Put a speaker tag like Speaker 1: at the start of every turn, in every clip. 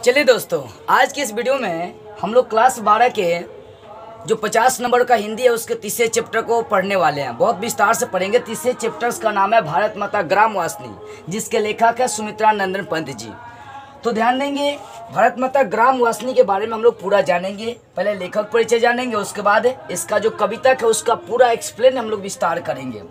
Speaker 1: चलिए दोस्तों, आज की इस वीडियो में हम लोग क्लास 12 के जो 50 नंबर का हिंदी है उसके तीसरे चैप्टर को पढ़ने वाले हैं। बहुत विस्तार से पढ़ेंगे। तीसरे चैप्टर का नाम है भारत माता ग्रामवासिनी, जिसके लेखक है सुमित्रा नंदन पंत जी। तो ध्यान देंगे, भारत माता ग्रामवासिनी के बारे में हम लोग पूरा जानेंगे। पहले लेखक परिचय जानेंगे, उसके बाद इसका जो कविता है उसका पूरा एक्सप्लेन हम लोग विस्तार करेंगे।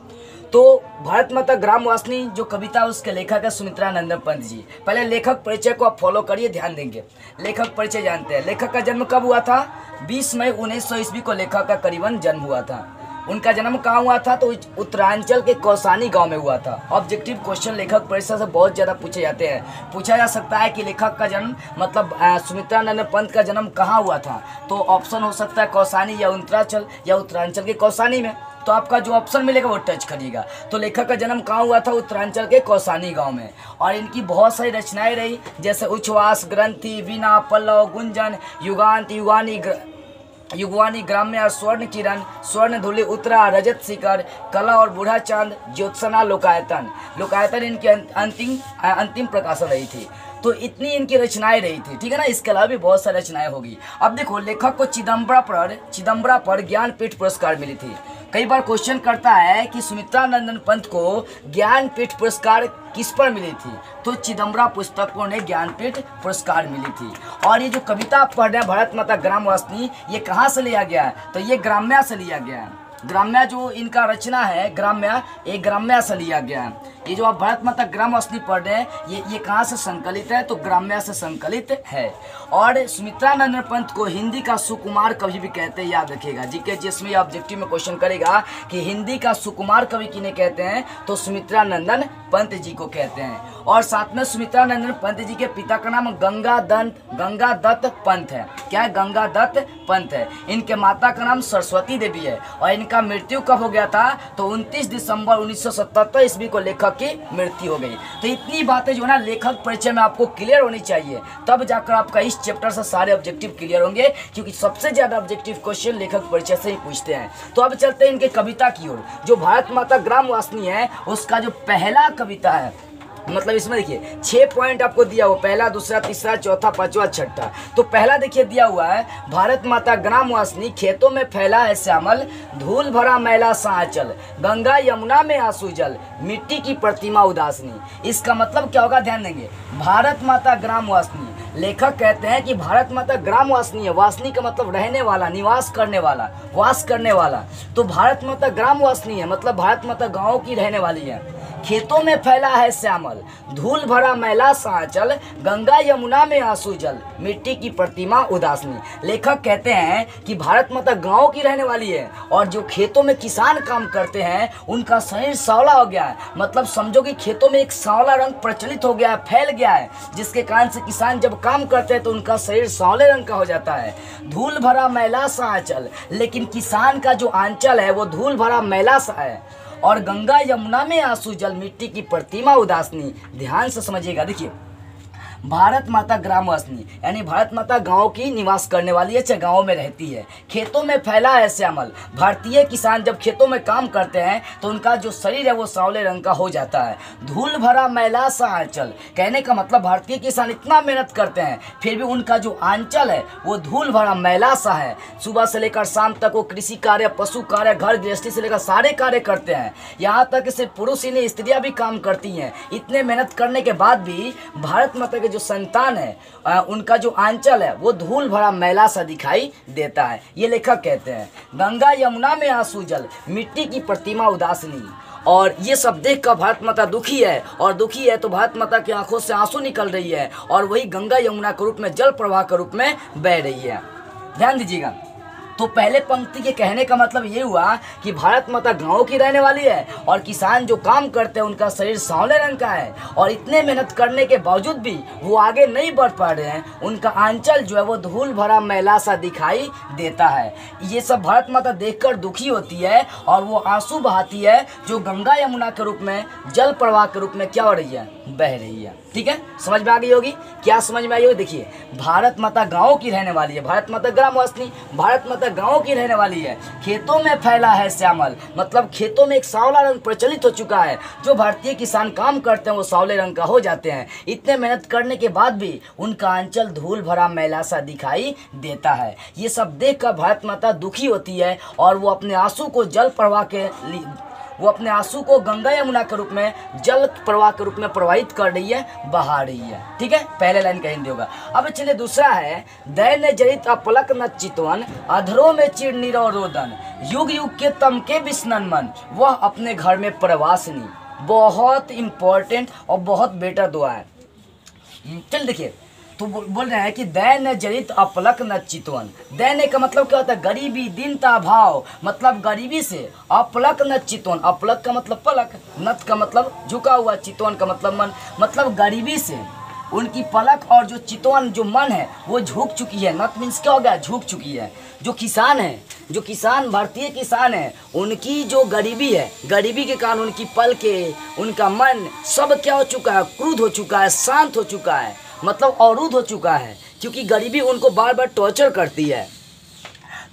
Speaker 1: तो भारत माता ग्रामवासिनी जो कविता है उसके लेखक है सुमित्रा नंदन पंत जी। पहले लेखक परिचय को आप फॉलो करिए, ध्यान देंगे। लेखक परिचय जानते हैं। लेखक का जन्म कब हुआ था? 20 मई 1900 ईस्वी को लेखक का करीबन जन्म हुआ था। उनका जन्म कहाँ हुआ था? तो उत्तरांचल के कौसानी गांव में हुआ था। ऑब्जेक्टिव क्वेश्चन लेखक परिचय से बहुत ज़्यादा पूछे जाते हैं। पूछा जा सकता है कि लेखक का जन्म मतलब सुमित्रा नंदन पंत का जन्म कहाँ हुआ था? तो ऑप्शन हो सकता है कौसानी या उत्तरांचल के कौसानी में। तो आपका जो ऑप्शन मिलेगा वो टच करिएगा। तो लेखक का जन्म कहाँ हुआ था? उत्तरांचल के कौसानी गांव में। और इनकी बहुत सारी रचनाएं रही, जैसे उच्छ्वास, ग्रंथि, वीणा, पल्लव, गुंजन, युगांत, युगवानी, ग्राम्य, स्वर्ण किरण, स्वर्ण धूलि, उत्तरा, रजत शिखर, कला और बूढ़ा चांद, ज्योत्सना, लोकायतन इनकी अंतिम प्रकाशन रही थी। तो इतनी इनकी रचनाएं रही थी, ठीक है ना। इसके अलावा भी बहुत सारी रचनाएं होगी। अब देखो, लेखक को चिदम्बरा पर ज्ञानपीठ पुरस्कार मिली थी। कई बार क्वेश्चन करता है कि सुमित्रा नंदन पंत को ज्ञानपीठ पुरस्कार किस पर मिली थी? तो चिदम्बरा पुस्तक को उन्हें ज्ञानपीठ पुरस्कार मिली थी। और ये जो कविता आप पढ़ रहे हैं भारत माता ग्रामवासिनी, ये कहाँ से लिया गया है? तो ये ग्राम्या से लिया गया है। ग्राम्या जो इनका रचना है ग्राम्या से लिया गया है। ये जो आप भारत माता ग्रामवासिनी पढ़ रहे हैं ये कहाँ से संकलित है? तो ग्राम्या से संकलित है। और सुमित्रा नंदन पंत को हिंदी का सुकुमार कवि भी कहते हैं, याद रखिएगा। जीके जिसमें ऑब्जेक्टिव में क्वेश्चन करेगा कि हिंदी का सुकुमार कवि किन्हें कहते हैं, तो सुमित्रा नंदन पंत जी को कहते हैं। और साथ में सुमित्रा नंदन पंत जी के पिता का नाम गंगा दत्त पंत है। क्या है? गंगा दत्त पंत है। इनके माता का नाम सरस्वती देवी है। और इनका मृत्यु कब हो गया था? तो 29 दिसंबर 1977 ईस्वी को लेखक की मृत्यु हो गई। तो इतनी बातें जो है ना लेखक परिचय में आपको क्लियर होनी चाहिए, तब जाकर आपका इस चैप्टर से सारे ऑब्जेक्टिव क्लियर होंगे, क्योंकि सबसे ज्यादा ऑब्जेक्टिव क्वेश्चन लेखक परिचय से ही पूछते हैं। तो अब चलते हैं इनके कविता की ओर। जो भारत माता ग्रामवासिनी है उसका जो पहला कविता है, मतलब इसमें देखिए 6 पॉइंट आपको दिया हुआ, पहला, दूसरा, तीसरा, चौथा, पांचवा, छठा। तो पहला देखिए दिया हुआ है, भारत माता ग्रामवासिनी खेतों में फैला है श्यामल, धूल भरा मैला सा आंचल, गंगा यमुना में आंसू जल, मिट्टी की प्रतिमा उदासनी। इसका मतलब क्या होगा? ध्यान देंगे। भारत माता ग्रामवासिनी, लेखक कहते हैं कि भारत माता ग्रामवासिनी है। वासनी का मतलब रहने वाला, निवास करने वाला, वास करने वाला। तो भारत माता ग्रामवासिनी है मतलब भारत माता गाँव की रहने वाली है। खेतों में फैला है श्यामल, धूल भरा मैला सा आंचल, गंगा यमुना में आंसू जल, मिट्टी की प्रतिमा उदासनी। लेखक कहते हैं कि भारत माता गांव की रहने वाली है और जो खेतों में किसान काम करते हैं उनका शरीर सांवला हो गया है। मतलब समझो कि खेतों में एक सांवला रंग प्रचलित हो गया है, फैल गया है, जिसके कारण से किसान जब काम करते हैं तो उनका शरीर सांवले रंग का हो जाता है। धूल भरा मैला सा आंचल, लेकिन किसान का जो आंचल है वो धूल भरा मैला सा है। और गंगा यमुना में आंसू जल, मिट्टी की प्रतिमा उदासनी। ध्यान से समझिएगा। देखिए, भारत माता ग्रामवासिनी यानी भारत माता गांव की निवास करने वाली है, चाहे गांव में रहती है। खेतों में फैला है श्यामल, भारतीय किसान जब खेतों में काम करते हैं तो उनका जो शरीर है वो सांवले रंग का हो जाता है। धूल भरा मैला सा आंचल, कहने का मतलब भारतीय किसान इतना मेहनत करते हैं फिर भी उनका जो आंचल है वो धूल भरा मैला सा है। सुबह से लेकर शाम तक वो कृषि कार्य, पशु कार्य, घर गृहस्थी से लेकर सारे कार्य करते हैं। यहाँ तक सिर्फ पुरुष ही नहीं, स्त्रियाँ भी काम करती हैं। इतने मेहनत करने के बाद भी भारत माता के जो संतान है उनका जो आंचल है वो धूल भरा मैला सा दिखाई देता है। ये लेखक कहते हैं। गंगा यमुना में आंसू जल, मिट्टी की प्रतिमा उदासनी। और ये सब देख कर भारत माता दुखी है, और दुखी है तो भारत माता की आंखों से आंसू निकल रही है और वही गंगा यमुना के रूप में, जल प्रवाह के रूप में बह रही है। ध्यान दीजिएगा। तो पहले पंक्ति के कहने का मतलब ये हुआ कि भारत माता गांव की रहने वाली है और किसान जो काम करते हैं उनका शरीर सांवले रंग का है, और इतने मेहनत करने के बावजूद भी वो आगे नहीं बढ़ पा रहे हैं। उनका आंचल जो है वो धूल भरा मैला सा दिखाई देता है। ये सब भारत माता देखकर दुखी होती है और वो आंसू बहाती है, जो गंगा यमुना के रूप में, जल प्रवाह के रूप में क्या हो रही है? बह रही है। ठीक है, समझ में आ गई होगी। क्या समझ में आई होगी? देखिए, भारत माता गाँव की रहने वाली है, भारत माता ग्रामवासिनी, भारत माता गाँव की रहने वाली है। खेतों में फैला है श्यामल, मतलब खेतों में एक सांवला रंग प्रचलित हो चुका है। जो भारतीय किसान काम करते हैं वो सांवले रंग का हो जाते हैं। इतने मेहनत करने के बाद भी उनका अंचल धूल भरा मैला सा दिखाई देता है। ये सब देख कर भारत माता दुखी होती है और वो अपने आंसू को जल प्रवाह के वो अपने आंसू को गंगा यमुना के रूप में, जल प्रवाह के रूप में प्रवाहित कर रही है, बहा रही है। ठीक है, पहले लाइन का हिंदी होगा। अब चलिए दूसरा है, दैन्य जरित अपलक न चितवन, अधरों में चिर नीरव रोदन, युग युग के तम के बिस्नन मन, वह अपने घर में प्रवासिनी। बहुत इंपॉर्टेंट और बहुत बेटर दुआ है। चल देखिए, तो बोल रहे हैं कि दैन्य जरित अपलक न चितवन। दैन्य का मतलब क्या होता है? गरीबी, दीनता भाव, मतलब गरीबी से। अपलक न चितवन, अपलक का मतलब पलक, नत का मतलब झुका हुआ, चितवन का मतलब मन, मतलब गरीबी से उनकी पलक और जो चितवन जो मन है वो झुक चुकी है। नत मीन्स क्या हो गया? झुक चुकी है। जो किसान है, जो किसान भारतीय किसान है, उनकी जो गरीबी है, गरीबी के कारण उनकी पलके, उनका मन सब क्या हो चुका है? क्रुद्ध हो चुका है, शांत हो चुका है, मतलब अवरुद्ध हो चुका है, क्योंकि गरीबी उनको बार बार टॉर्चर करती है।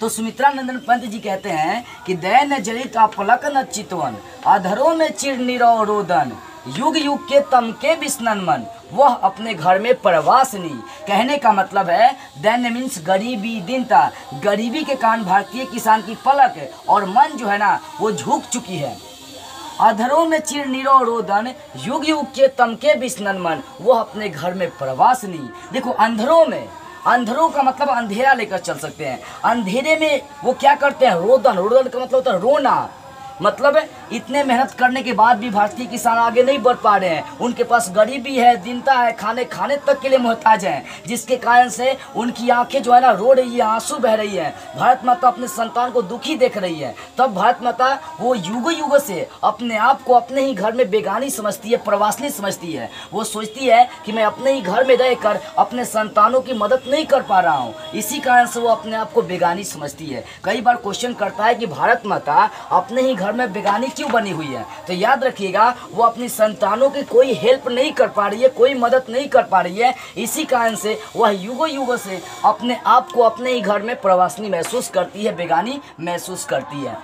Speaker 1: तो सुमित्रा नंदन पंत जी कहते हैं कि दैन्य जरित अपलक न चितवन, अधरों में चिर नीरव रोदन, युग युग के तम के बिस्नन मन, वह अपने घर में प्रवासिनी। कहने का मतलब है दैन्य मीन्स गरीबी, दीनता, गरीबी के कारण भारतीय किसान की पलक और मन जो है ना वो झुक चुकी है। अधरों में चिर नीरव रोदन, युग युग के तम के बिस्नन मन, वह अपने घर में प्रवासिनी। देखो, अंधरों में, अंधरों का मतलब अंधेरा लेकर चल सकते हैं। अंधेरे में वो क्या करते हैं? रोदन, रोदन का मतलब होता है रोना, मतलब इतने मेहनत करने के बाद भी भारतीय किसान आगे नहीं बढ़ पा रहे हैं। उनके पास गरीबी है, दीनता है, खाने तक के लिए मोहताज हैं, जिसके कारण से उनकी आंखें जो है ना रो रही है, आंसू बह रही है। भारत माता अपने संतान को दुखी देख रही है। तब भारत माता वो युग युग से अपने आप को अपने ही घर में बेगानी समझती है, प्रवासिनी समझती है। वो सोचती है कि मैं अपने ही घर में रहकर अपने संतानों की मदद नहीं कर पा रहा हूँ, इसी कारण से वो अपने आप को बेगानी समझती है। कई बार क्वेश्चन करता है कि भारत माता अपने ही घर में बेगानी क्यों बनी हुई है? तो याद रखिएगा, वो अपनी संतानों की कोई हेल्प नहीं कर पा रही है, कोई मदद नहीं कर पा रही है, इसी कारण से वह युगों युगों से अपने आप को अपने ही घर में प्रवासिनी महसूस करती है, बेगानी महसूस करती है।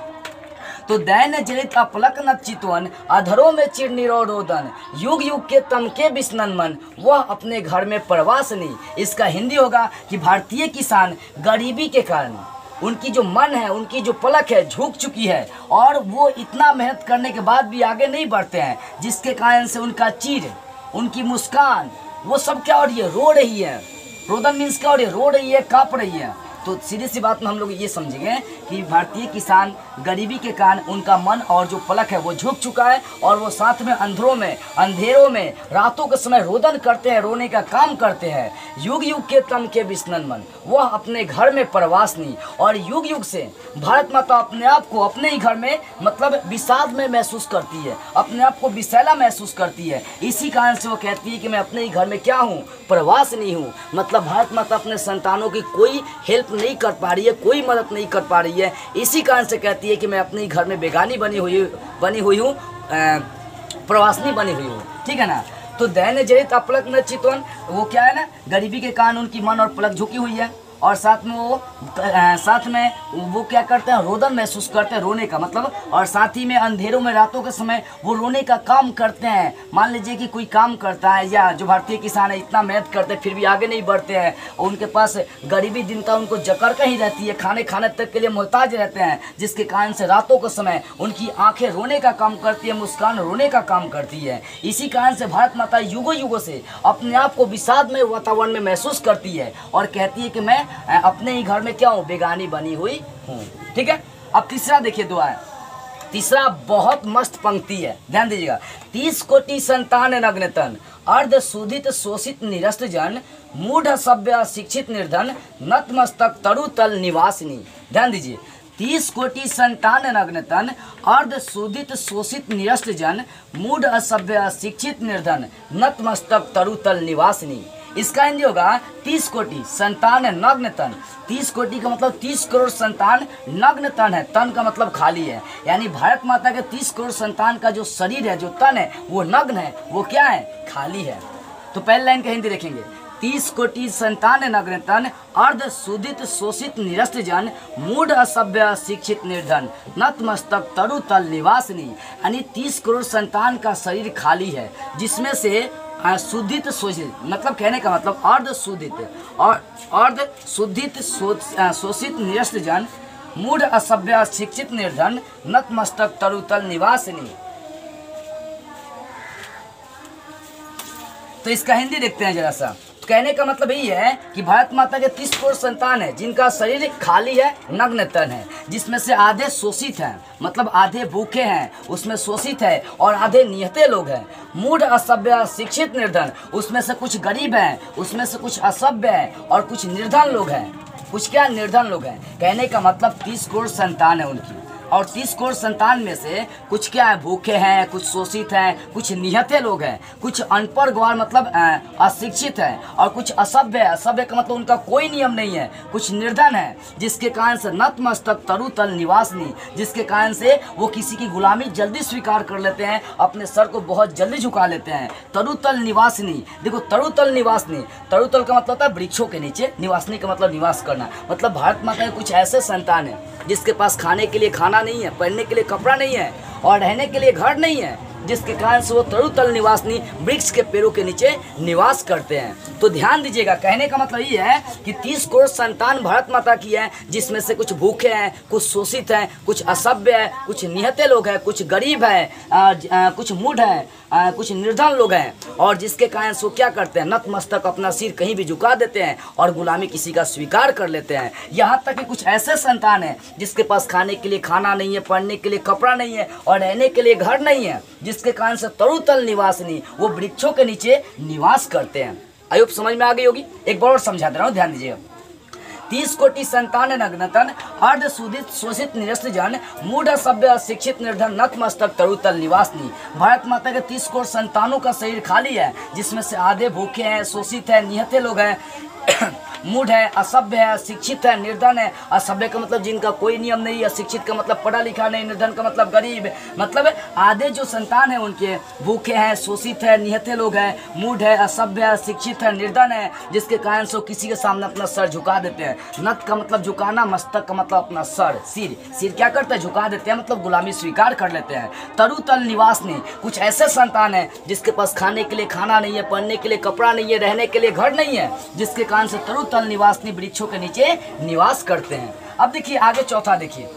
Speaker 1: तो दैन्य जरित अपलक न चितवन, अधरों में चिर नीरव रोदन, युग युग के तम के बिस्नन मन, वह अपने घर में प्रवासिनी। इसका हिंदी होगा कि भारतीय किसान गरीबी के कारण उनकी जो मन है, उनकी जो पलक है झुक चुकी है और वो इतना मेहनत करने के बाद भी आगे नहीं बढ़ते हैं, जिसके कारण से उनका चीर, उनकी मुस्कान, वो सब क्या हो रही है? रो रही है। रोदन मीन्स क्या हो रही है? रो रही है, काँप रही है। तो सीधी सी बात में हम लोग ये समझेंगे कि भारतीय किसान गरीबी के कारण उनका मन और जो पलक है वो झुक चुका है और वो साथ में अंधेरों में रातों के समय रोदन करते हैं, रोने का काम करते हैं। युग युग के तम के बिस्नन मन, वह अपने घर में प्रवासिनी। और युग युग से भारत माता अपने आप को अपने ही घर में मतलब विषाद में महसूस करती है, अपने आप को विषैला महसूस करती है। इसी कारण से वो कहती है कि मैं अपने ही घर में क्या हूँ? प्रवासिनी हूँ। मतलब भारत माता अपने संतानों की कोई हेल्प नहीं कर पा रही है, कोई मदद नहीं कर पा रही है, इसी कारण से कहती है कि मैं अपने ही घर में बेगानी बनी हुई हूँ, प्रवासिनी बनी हुई हूँ। ठीक है ना? तो दैन्य जरित अपलक न चितवन, वो क्या है ना, गरीबी के कारण उनकी मन और पलक झुकी हुई है और साथ में वो क्या करते हैं? रोदन महसूस करते हैं, रोने का मतलब। और साथ ही में अंधेरों में रातों के समय वो रोने का काम करते हैं। मान लीजिए कि कोई काम करता है या जो भारतीय किसान है इतना मेहनत करते हैं फिर भी आगे नहीं बढ़ते हैं और उनके पास गरीबी दीनता उनको जकड़ कर ही रहती है, खाने तक के लिए मोहताज रहते हैं, जिसके कारण से रातों के समय उनकी आंखें रोने का काम करती है, मुस्कान रोने का काम करती है। इसी कारण से भारत माता युगों युगों से अपने आप को विषाद में वातावरण में महसूस करती है और कहती है कि मैं अपने ही घर में क्या हूँ? बेगानी बनी हुई हूँ। ठीक है? अब तीसरा देखिए दुआ है। तीसरा बहुत मस्त पंक्ति है, ध्यान दीजिएगा। 30 कोटि संतान नग्नतन, अर्ध सुधित शोषित निरस्त जन, मूढ़ सभ्य शिक्षित निर्धन, नतमस्तक तरुतल निवासिनी। ध्यान दीजिए, 30 कोटि संतान नग्नतन, अर्ध शोधित शोषित निरस्त जन, मूढ़ असभ्य शिक्षित निर्धन, नतमस्तक तरुतल निवासिनी। इसका हिंदी होगा 30 कोटि संतान नग्न तन। 30 कोटि का मतलब 30 करोड़ संतान नग्न तन है, तन का मतलब खाली है, यानी भारत माता के 30 करोड़ संतान का जो शरीर है, जो तन है, वो नग्न है, वो क्या है, खाली है। तो पहली लाइन का हिंदी देखेंगे, 30 कोटि संतान नग्न तन, अर्ध सुदित शोषित निरस्त जन, मूढ़ असभ्य शिक्षित निर्धन, नतमस्तक तरु तल निवासिनी। यानी 30 करोड़ संतान का शरीर खाली है, जिसमें से शुद्धित शोषित, मतलब कहने का मतलब अर्ध शुद्धित और अर्ध शुद्धित शोषित निरस्त जन, मूढ़ असभ्य शिक्षित निर्धन, नतमस्तक तरुतल निवासिनी। तो इसका हिंदी देखते हैं जरा सा। कहने का मतलब यही है कि भारत माता के 30 करोड़ संतान है, जिनका शरीर खाली है, नग्न तन है, जिसमें से आधे शोषित हैं, मतलब आधे भूखे हैं, उसमें शोषित है, और आधे निहते लोग हैं। मूढ़ असभ्य शिक्षित निर्धन, उसमें से कुछ गरीब हैं, उसमें से कुछ असभ्य हैं, और कुछ निर्धन लोग हैं। कुछ क्या, निर्धन लोग हैं। कहने का मतलब 30 करोड़ संतान है उनकी, और 30 करोड़ संतान में से कुछ क्या है, भूखे हैं, कुछ शोषित हैं, कुछ निहते लोग हैं, कुछ अनपढ़ गवार मतलब अशिक्षित है, और कुछ असभ्य है। असभ्य का मतलब उनका कोई नियम नहीं है। कुछ निर्धन है, जिसके कारण से नतमस्तक तरुतल निवासनी, जिसके कारण से वो किसी की गुलामी जल्दी स्वीकार कर लेते हैं, अपने सर को बहुत जल्दी झुका लेते हैं। तरुतल निवासनी, देखो तरुतल निवासनी, तरुतल का मतलब होता है वृक्षों के नीचे, निवासनी का मतलब निवास करना। मतलब भारत माता के कुछ ऐसे संतान है जिसके पास खाने के लिए खाना नहीं है, पहनने के लिए कपड़ा नहीं है, और रहने के लिए घर नहीं है, जिसके कारण से वो तरुतल निवासनी वृक्ष के पेड़ों के नीचे निवास करते हैं। तो ध्यान दीजिएगा, कहने का मतलब ये है कि 30 करोड़ संतान भारत माता की है, जिसमें से कुछ भूखे हैं, कुछ शोषित हैं, कुछ असभ्य है, कुछ निहते लोग हैं, कुछ गरीब हैं, कुछ मूढ़ हैं, कुछ निर्धन लोग हैं, और जिसके कारण से वो क्या करते हैं, नतमस्तक अपना सिर कहीं भी झुका देते हैं और गुलामी किसी का स्वीकार कर लेते हैं। यहाँ तक कि कुछ ऐसे संतान हैं जिसके पास खाने के लिए खाना नहीं है, पहनने के लिए कपड़ा नहीं है, और रहने के लिए घर नहीं है, जिसके कारण से तरुतल निवासनी, वो वृक्षों के नीचे निवास करते हैं। आयुब समझ में आ गई होगी। एक बार और समझा दे रहा हूँ, ध्यान दीजिएगा। 30 कोटि संतान नग्नतन, अर्ध सुदित शोषित निरस्त जन, मूढ़ सभ्य शिक्षित निर्धन, नतमस्तक तरुतल निवासनी। भारत माता के 30 करोड़ संतानों का शरीर खाली है, जिसमें से आधे भूखे हैं, शोषित है, निहते लोग हैं, मूढ़ है, असभ्य है, शिक्षित है, निर्धन है। असभ्य का मतलब जिनका कोई नियम नहीं है, शिक्षित का मतलब पढ़ा लिखा नहीं, निर्धन का मतलब गरीब है। मतलब आधे जो संतान है उनके भूखे हैं, शोषित है, निहते लोग हैं, मूढ़ है, असभ्य है, शिक्षित है, निर्धन है, जिसके कारण से वो किसी के सामने अपना सर झुका देते हैं। नत का मतलब झुकाना, मस्तक का मतलब अपना सर, सिर। सिर क्या करते हैं, झुका देते हैं, मतलब गुलामी स्वीकार कर लेते हैं। तरुतल निवासनी, कुछ ऐसे संतान है जिसके पास खाने के लिए खाना नहीं है, पहनने के लिए कपड़ा नहीं है, रहने के लिए घर नहीं है, जिसके कारण से तल निवासनी वृक्षों के नीचे निवास करते हैं। अब देखिए आगे चौथा, देखिए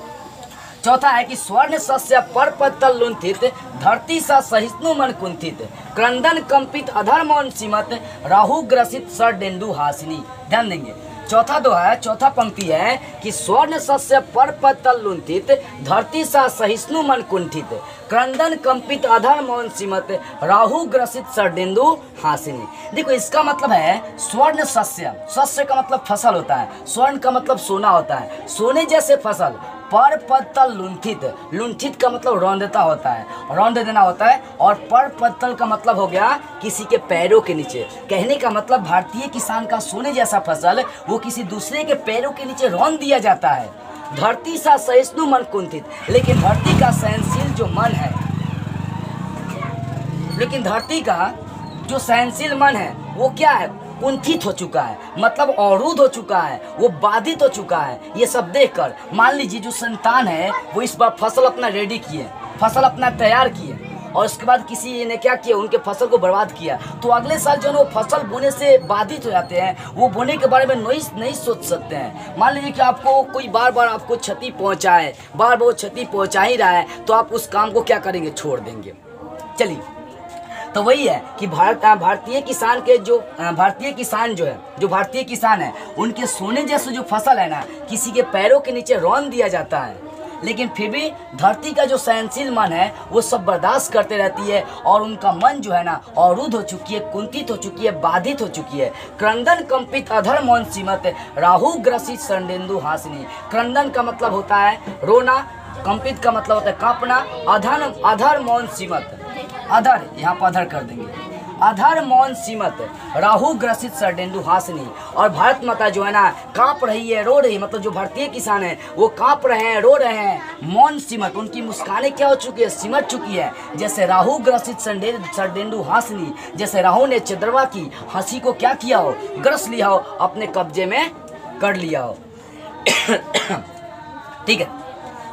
Speaker 1: चौथा है कि स्वर्ण सस्य पर पत्तल लुंठित, धरती सा सहिष्णु मन कुंठित, क्रंदन कंपित अधर मौन सीमत, राहु ग्रसित सर डेंडू हासिनी। ध्यान देंगे, चौथा दो है, चौथा पंक्ति है कि स्वर्ण सस्य पर पत्तल लुंठित, धरती सा सहिष्णु मन कुंठित, क्रंदन कंपित अधर मौन सीमत, राहु ग्रसित सरडेंदु हासिनी। देखो इसका मतलब है स्वर्ण सस्य, सस्य का मतलब फसल होता है, स्वर्ण का मतलब सोना होता है, सोने जैसे फसल। पर पत्तल लुंठित, लुंठित का मतलब रौंदता होता है, रौंद देना होता है, और पर पत्तल का मतलब हो गया किसी के पैरों के नीचे। कहने का मतलब भारतीय किसान का सोने जैसा फसल वो किसी दूसरे के पैरों के नीचे रौंद दिया जाता है। धरती सा सहिष्णु मन कुंठित, लेकिन धरती का सहनशील जो मन है, लेकिन धरती का जो सहनशील मन है वो क्या है, कुंठित हो चुका है, मतलब अवरुद्ध हो चुका है, वो बाधित हो चुका है। ये सब देखकर मान लीजिए जो संतान है वो इस बार फसल अपना रेडी किए, फसल अपना तैयार किए, और उसके बाद किसी ने क्या किया, उनके फसल को बर्बाद किया, तो अगले साल जो वो फसल बोने से बाधित हो जाते हैं, वो बोने के बारे में नहीं सोच सकते हैं। मान लीजिए कि आपको कोई बार बार आपको क्षति पहुंचाए, बार बार वो क्षति पहुंचा ही रहा है, तो आप उस काम को क्या करेंगे, छोड़ देंगे। चलिए, तो वही है कि भारतीय किसान के जो भारतीय किसान है उनके सोने जैसे जो फसल है ना, किसी के पैरों के नीचे रौंद दिया जाता है, लेकिन फिर भी धरती का जो सहनशील मन है वो सब बर्दाश्त करते रहती है, और उनका मन जो है ना अवरुद्ध हो चुकी है, कुंठित हो चुकी है, बाधित हो चुकी है। क्रंदन कंपित अधर मौन सीमत, राहु ग्रसित सरडेंदु हासिनी। क्रंदन का मतलब होता है रोना, कंपित का मतलब होता है कांपना, अधर मौन सीमत, अधर यहाँ पर अधर कर देंगे, अधर मौन सीमत राहु ग्रसित सरडेंडु हासनी। और भारत माता जो है ना कांप रही है, रो रही है, मतलब जो भारतीय किसान है वो कांप रहे हैं, रो रहे हैं। मौन सीमत, उनकी मुस्कानें क्या हो चुकी है, सिमट चुकी है। जैसे राहु ग्रसित सरडेंडु हासनी, जैसे राहु ने चंद्रमा की हंसी को क्या किया हो, ग्रस लिया हो, अपने कब्जे में कर लिया हो। ठीक है,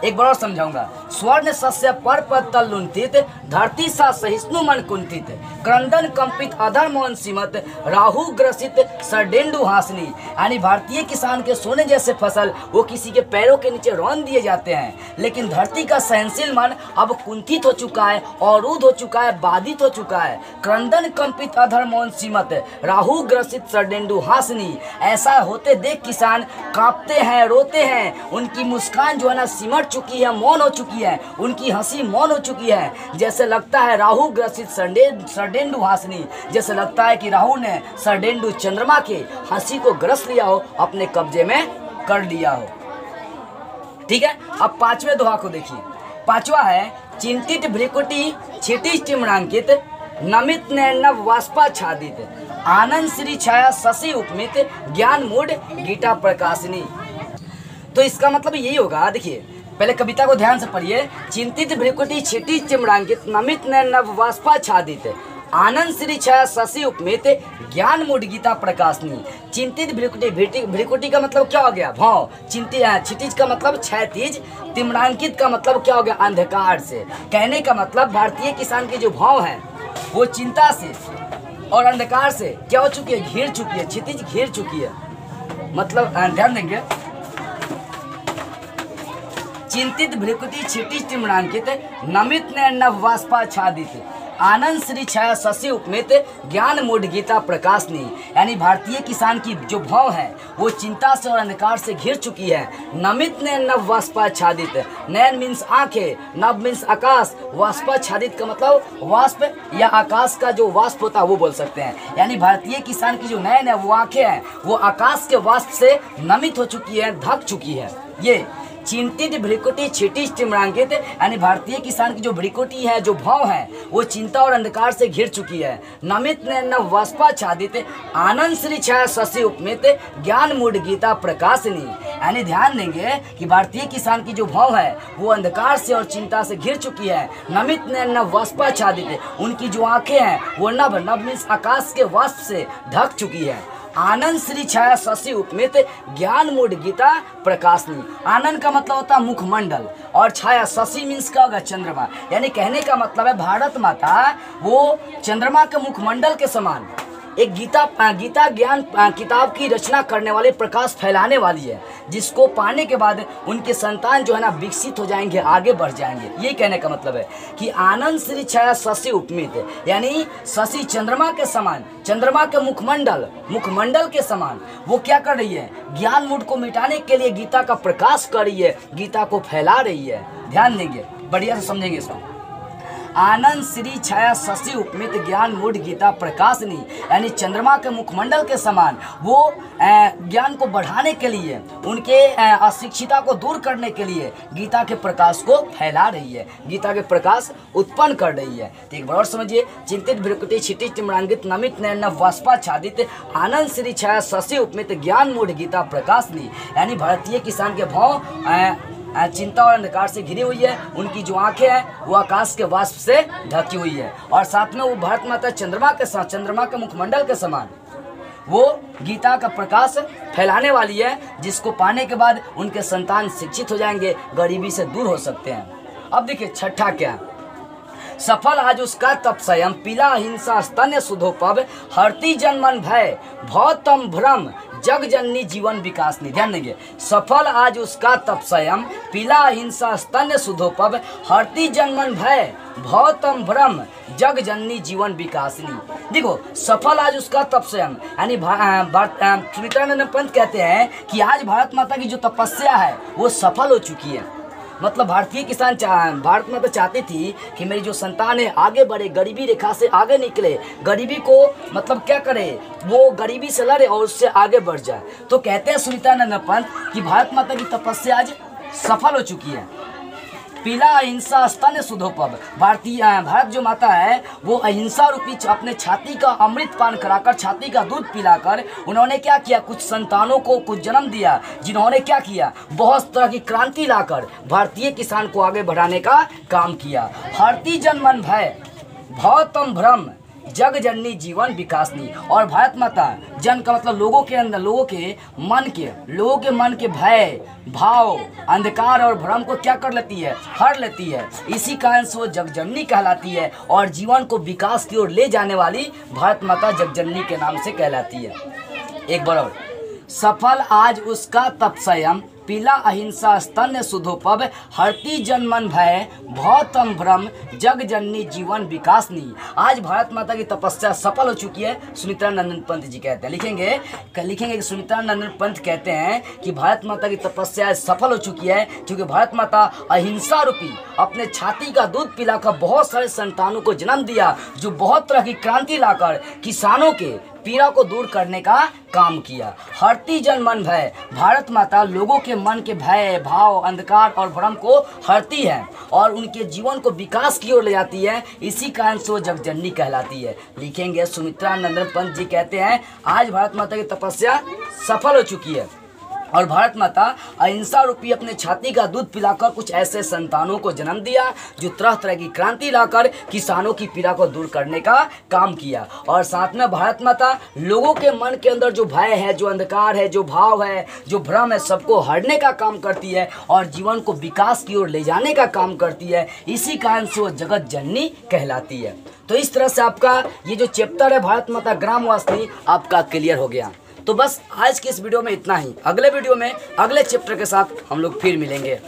Speaker 1: एक बार और समझाऊंगा। स्वर्ण सस्य पर पद तल लुंठित, धरती सा सहिष्णु मन कुंठित, क्रंदन कंपित अधर मौन सीमत, राहु ग्रसित सरडेंडु हासनी। यानी भारतीय किसान के सोने जैसे फसल वो किसी के पैरों के नीचे रौंद दिए जाते हैं, लेकिन धरती का सहनशील मन अब कुंठित हो चुका है, अवरुद्ध हो चुका है, बाधित हो चुका है। क्रंदन कंपित अधर मौन सीमत, राहु ग्रसित सरडेंडु हासनी। ऐसा होते देख किसान कांपते हैं, रोते हैं। उनकी मुस्कान जो है ना सिमट चुकी है, मौन हो चुकी है, उनकी हंसी मौन हो चुकी है। जैसे लगता है राहु ग्रसित सरडेंडु हासनी, जैसे लगता है कि राहु ने सरडेंडु चंद्रमा के हंसी को ग्रस लिया हो, अपने कब्जे में कर लिया हो। ठीक है, अब पांचवें दोहा को देखिए। पांचवा है चिंतित भ्रिकुटी क्षितिज टिम्रांकित, नमित नैनव वाष्पाच्छादित, आनंद श्री छाया शशि उपमित, ज्ञान मूढ़ गीता प्रकाशिनी। तो इसका मतलब यही होगा, देखिए पहले कविता को ध्यान से पढ़िए। चिंतित भ्रिकुटी क्षितिज टिम्रांकित, नमित नैनव वाष्पाच्छादित, आनंद श्री छाया शशि उपमित, ज्ञान मूढ़ गीता प्रकाशनी। चिंतित भ्रिकुटी, भ्रिकुटी का मतलब क्या हो गया, भाव। चिंतित, क्षितिज का मतलब क्षैतिज, तिम्रांकित का मतलब क्या हो गया, अंधकार से। कहने का मतलब भारतीय किसान के जो भाव है वो चिंता से और अंधकार से क्या हो चुकी है, घिर चुकी है, क्षितिज घिर चुकी है। मतलब ध्यान देंगे, चिंतित भ्रिकुटी क्षितिज टिम्रांकित, नमित नैनव वाष्पाच्छादित, आनंद श्री छाया शशि उपमित, ज्ञान मूढ़ गीता प्रकाशनी। यानी भारतीय किसान की जो भाव है वो चिंता से और अंधकार से घिर चुकी है। नमित नैनव वाष्पाच्छादित, नैन मीन्स आंखें, नभ मीन्स आकाश, वाष्पाच्छादित का मतलब वाष्प या आकाश का जो वाष्प होता है वो बोल सकते हैं। यानी भारतीय किसान की जो नैन है वो आंखें हैं, वो आकाश के वाष्प से नमित हो चुकी है, ढक चुकी है। ये चिंतित भ्रिकुटी क्षितिज टिम्रांकित, यानी भारतीय किसान की जो भ्रिकुटी है, जो भाव है वो चिंता और अंधकार से घिर चुकी है। नमित नैनव वाष्पाच्छादित, आनंद श्री छाया शशि उपमित, ज्ञान मूढ़ गीता प्रकाशिनी। यानी ध्यान देंगे कि भारतीय किसान की जो भाव है वो अंधकार से और चिंता से घिर चुकी है। नमित नैनव वाष्पाच्छादित, उनकी जो आंखें हैं वो नभ मीन्स आकाश के वाष्प से ढक चुकी है। आनंद श्री छाया शशि उपमित, ज्ञान मूढ़ गीता प्रकाशनी। आनंद का मतलब होता है मुखमंडल और छाया, शशि मीन्स क्या होगा, चंद्रमा। यानी कहने का मतलब है भारत माता वो चंद्रमा के मुखमंडल के समान एक गीता ज्ञान किताब की रचना करने वाले, प्रकाश फैलाने वाली है, जिसको पाने के बाद उनके संतान जो है ना विकसित हो जाएंगे, आगे बढ़ जाएंगे। ये कहने का मतलब है कि आनंद श्री छाया शशि उपमित, यानी शशि चंद्रमा के समान, चंद्रमा के मुखमंडल के समान वो क्या कर रही है, ज्ञान मूढ़ को मिटाने के लिए गीता का प्रकाश कर रही है, गीता को फैला रही है। ध्यान देंगे, बढ़िया से समझेंगे इसको। आनंद श्री छाया शशि उपमित, ज्ञान मूढ़ गीता प्रकाशनी। यानी चंद्रमा के मुखमंडल के समान वो ज्ञान को बढ़ाने के लिए, उनके अशिक्षिता को दूर करने के लिए गीता के प्रकाश को फैला रही है, गीता के प्रकाश उत्पन्न कर रही है। तो एक बार और समझिए, चिंतित भ्रिकुटी क्षितिज टिम्रांकित, नमित नैनव वाष्पाच्छादित, आनंद श्री छाया शशि उपमित, ज्ञान मूढ़ गीता प्रकाशनी। यानी भारतीय किसान के भाव चिंता और अंधकार से घिरी हुई है, उनकी जो आंखें हैं वो आकाश के वाष्प से ढकी हुई है, और साथ में वो भारत माता चंद्रमा के मुखमंडल के समान वो गीता का प्रकाश फैलाने वाली है, जिसको पाने के बाद उनके संतान शिक्षित हो जाएंगे, गरीबी से दूर हो सकते हैं। अब देखिए छठा क्या, सफल आज उसका तप संयम, पीला हिंसा स्तन्य सुधोपव, हरती जनमन भय भौतम भ्रम, जग जननी जीवन विकासनी। ध्यान देंगे, सफल आज उसका तप संयम, पीला हिंसा स्तन्य सुधोपव, हरती जनमन भय भौतम भ्रम, जग जननी जीवन विकासनी। देखो, सफल आज उसका तप संयम, यानी सुमित्रानंद पंत कहते हैं कि आज भारत माता की जो तपस्या है वो सफल हो चुकी है। मतलब भारतीय किसान भारत माता चाहती थी कि मेरी जो संतान है आगे बढ़े, गरीबी रेखा से आगे निकले, गरीबी को मतलब क्या करे, वो गरीबी से लड़े और उससे आगे बढ़ जाए। तो कहते हैं सुमित्रानंद पंत कि भारत माता की तपस्या आज सफल हो चुकी है। पीला अहिंसा स्तन्य सुधोपव। भारत जो माता है वो अहिंसा रूपी अपने छाती का अमृत पान कराकर, छाती का दूध पिलाकर उन्होंने क्या किया, कुछ संतानों को कुछ जन्म दिया, जिन्होंने क्या किया, बहुत तरह की क्रांति लाकर भारतीय किसान को आगे बढ़ाने का काम किया। हरती जन मन भय भवतम भ्रम जग जननी जीवन विकासनी। और भारत माता जन का मतलब लोगों के अंदर, लोगों के मन के भय, भाव, अंधकार और भ्रम को क्या कर लेती है, हर लेती है। इसी कारण से वो जगजननी कहलाती है और जीवन को विकास की ओर ले जाने वाली भारत माता जगजननी के नाम से कहलाती है। एक बार और, सफल आज उसका तपस्यम पीला अहिंसा स्तन्य सुधोपव हरती जन मन भय भवतम भ्रम जग जननी जीवन विकासनी। आज भारत माता की तपस्या सफल हो चुकी है, सुमित्रा नंदन पंत जी कहते हैं। लिखेंगे कि सुमित्रा नंदन पंत कहते हैं कि भारत माता की तपस्या सफल हो चुकी है, क्योंकि भारत माता अहिंसा रूपी अपने छाती का दूध पिलाकर बहुत सारे संतानों को जन्म दिया, जो बहुत तरह की क्रांति लाकर किसानों के पीड़ा को दूर करने का काम किया। हरती जन मन भय, भारत माता लोगों के मन के भय, भाव, अंधकार और भ्रम को हरती है और उनके जीवन को विकास की ओर ले जाती है। इसी कारण से वो जगजननी कहलाती है। लिखेंगे सुमित्रा नंदन पंत जी कहते हैं आज भारत माता की तपस्या सफल हो चुकी है और भारत माता अहिंसा रूपी अपने छाती का दूध पिलाकर कुछ ऐसे संतानों को जन्म दिया जो तरह तरह की क्रांति लाकर किसानों की पीड़ा को दूर करने का काम किया। और साथ में भारत माता लोगों के मन के अंदर जो भय है, जो अंधकार है, जो भाव है, जो भ्रम है, सबको हरने का काम करती है और जीवन को विकास की ओर ले जाने का काम करती है। इसी कारण से वो जगत जननी कहलाती है। तो इस तरह से आपका ये जो चैप्टर है भारत माता ग्रामवासिनी आपका क्लियर हो गया। तो बस आज की इस वीडियो में इतना ही। अगले वीडियो में अगले चैप्टर के साथ हम लोग फिर मिलेंगे।